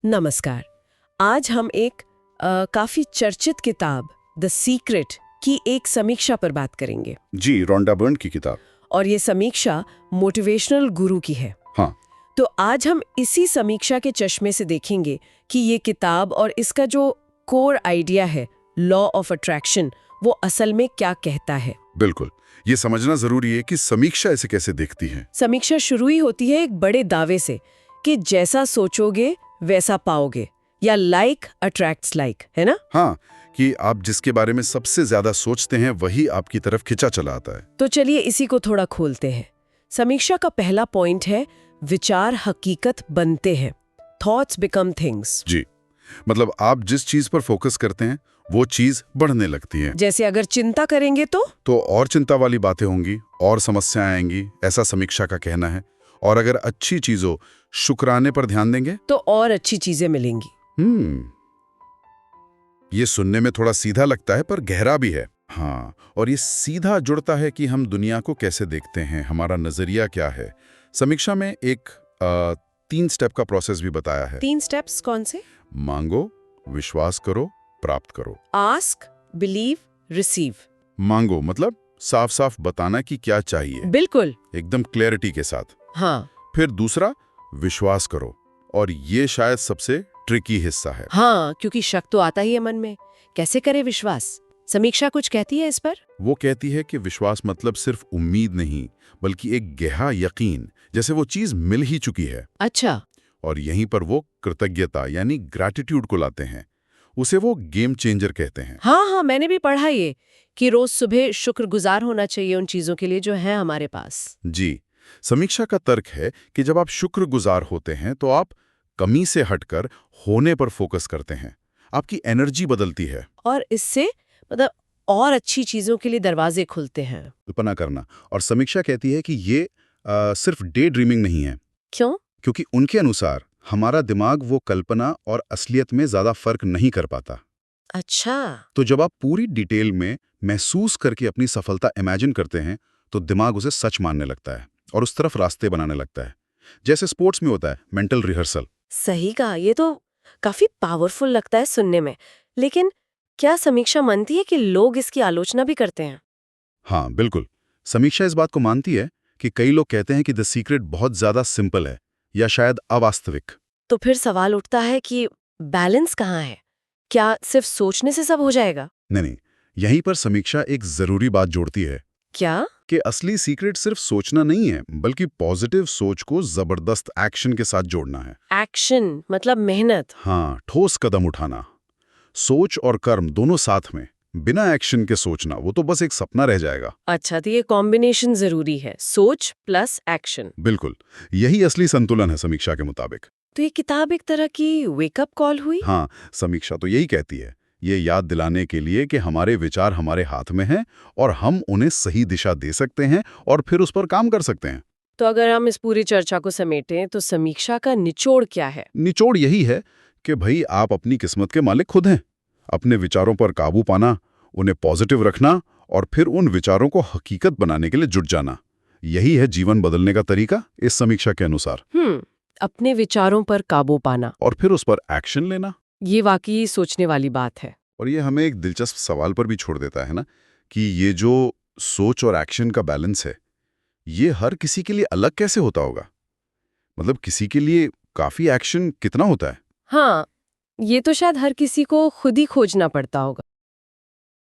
नमस्कार। आज हम एक काफी चर्चित किताब द सीक्रेट की एक समीक्षा पर बात करेंगे। जी, रोंडा बर्न की किताब। और ये समीक्षा मोटिवेशनल गुरु की है। हाँ। तो आज हम इसी समीक्षा के चश्मे से देखेंगे कि ये किताब और इसका जो कोर आइडिया है, लॉ ऑफ अट्रैक्शन, वो असल में क्या कहता है। बिल्कुल, ये समझना जरूरी है कि समीक्षा इसे कैसे देखती है। समीक्षा शुरू ही होती है एक बड़े दावे से कि जैसा सोचोगे वैसा पाओगे, या लाइक अट्रैक्ट्स लाइक, है ना। हाँ, कि आप जिसके बारे में सबसे ज्यादा सोचते हैं वही आपकी तरफ खिंचा चला आता है। तो चलिए इसी को थोड़ा खोलते हैं। समीक्षा का पहला पॉइंट है, विचार हकीकत बनते हैं। Thoughts become things. जी, मतलब आप जिस चीज पर फोकस करते हैं वो चीज बढ़ने लगती है। जैसे अगर चिंता करेंगे तो और चिंता वाली बातें होंगी और समस्याएं आएंगी, ऐसा समीक्षा का कहना है। और अगर अच्छी चीजों, शुक्राने पर ध्यान देंगे तो और अच्छी चीजें मिलेंगी। ये सुनने में थोड़ा सीधा लगता है पर गहरा भी है। हाँ, और ये सीधा जुड़ता है कि हम दुनिया को कैसे देखते हैं, हमारा नजरिया क्या है। समीक्षा में एक 3 स्टेप का प्रोसेस भी बताया है। 3 स्टेप्स कौन से? मांगो, विश्वास करो, प्राप्त करो। Ask, believe, receive. मांगो मतलब साफ साफ बताना कि क्या चाहिए, बिल्कुल, एकदम क्लैरिटी के साथ। हाँ फिर दूसरा, विश्वास करो, और ये शायद सबसे ट्रिकी हिस्सा है। हाँ, क्योंकि शक तो आता ही है मन में। कैसे करे विश्वास? समीक्षा कुछ कहती है इस पर? वो कहती है कि विश्वास मतलब सिर्फ उम्मीद नहीं, बल्कि एक गहरा यकीन, जैसे वो चीज मिल ही चुकी है। अच्छा। और यहीं पर वो कृतज्ञता यानी ग्रैटिट्यूड को लाते हैं। उसे वो गेम चेंजर कहते हैं। हाँ, मैंने भी पढ़ा ये कि रोज सुबह शुक्रगुजार होना चाहिए उन चीजों के लिए जो है हमारे पास। जी, समीक्षा का तर्क है कि जब आप शुक्रगुजार होते हैं तो आप कमी से हटकर होने पर फोकस करते हैं, आपकी एनर्जी बदलती है। और इससे मतलब और अच्छी चीजों के लिए दरवाजे खुलते हैं। कल्पना करना। और समीक्षा कहती है कि ये सिर्फ डे ड्रीमिंग नहीं है, क्यों? क्योंकि उनके अनुसार हमारा दिमाग वो कल्पना और असलियत में ज्यादा फर्क नहीं कर पाता। अच्छा। तो जब आप पूरी डिटेल में महसूस करके अपनी सफलता इमेजिन करते हैं तो दिमाग उसे सच मानने लगता है और उस तरफ रास्ते बनाने लगता है। जैसे स्पोर्ट्स में होता है मेंटल रिहर्सल। सही कहा, ये तो काफी पावरफुल लगता है सुनने में। लेकिन क्या समीक्षा मानती है कि लोग इसकी आलोचना भी करते हैं? हाँ बिल्कुल, समीक्षा इस बात को मानती है कि कई लोग कहते हैं कि द सीक्रेट बहुत ज्यादा सिंपल है या शायद अवास्तविक। तो फिर सवाल उठता है कि बैलेंस कहाँ है? क्या सिर्फ सोचने से सब हो जाएगा? नहीं, यहीं पर समीक्षा एक जरूरी बात जोड़ती है क्या? कि असली सीक्रेट सिर्फ सोचना नहीं है, बल्कि पॉजिटिव सोच को जबरदस्त एक्शन के साथ जोड़ना है। एक्शन मतलब मेहनत। हाँ, ठोस कदम उठाना। सोच और कर्म दोनों साथ में, बिना एक्शन के सोचना वो तो बस एक सपना रह जाएगा। अच्छा, तो ये कॉम्बिनेशन जरूरी है, सोच प्लस एक्शन। बिल्कुल, यही असली संतुलन है समीक्षा के मुताबिक। तो ये किताब एक तरह की वेकअप कॉल हुई। हाँ, समीक्षा तो यही कहती है, ये याद दिलाने के लिए कि हमारे विचार हमारे हाथ में हैं और हम उन्हें सही दिशा दे सकते हैं और फिर उस पर काम कर सकते हैं। तो अगर हम इस पूरी चर्चा को समेटें तो समीक्षा का निचोड़ क्या है? निचोड़ यही है कि भाई आप अपनी किस्मत के मालिक खुद हैं। अपने विचारों पर काबू पाना, उन्हें पॉजिटिव रखना और फिर उन विचारों को हकीकत बनाने के लिए जुट जाना, यही है जीवन बदलने का तरीका इस समीक्षा के अनुसार। अपने विचारों पर काबू पाना और फिर उस पर एक्शन लेना। ये वाकई सोचने वाली बात है। और ये हमें एक दिलचस्प सवाल पर भी छोड़ देता है ना, कि ये जो सोच और एक्शन का बैलेंस है, ये हर किसी के लिए अलग कैसे होता होगा। मतलब किसी के लिए काफी एक्शन कितना होता है? हाँ, ये तो शायद हर किसी को खुद ही खोजना पड़ता होगा।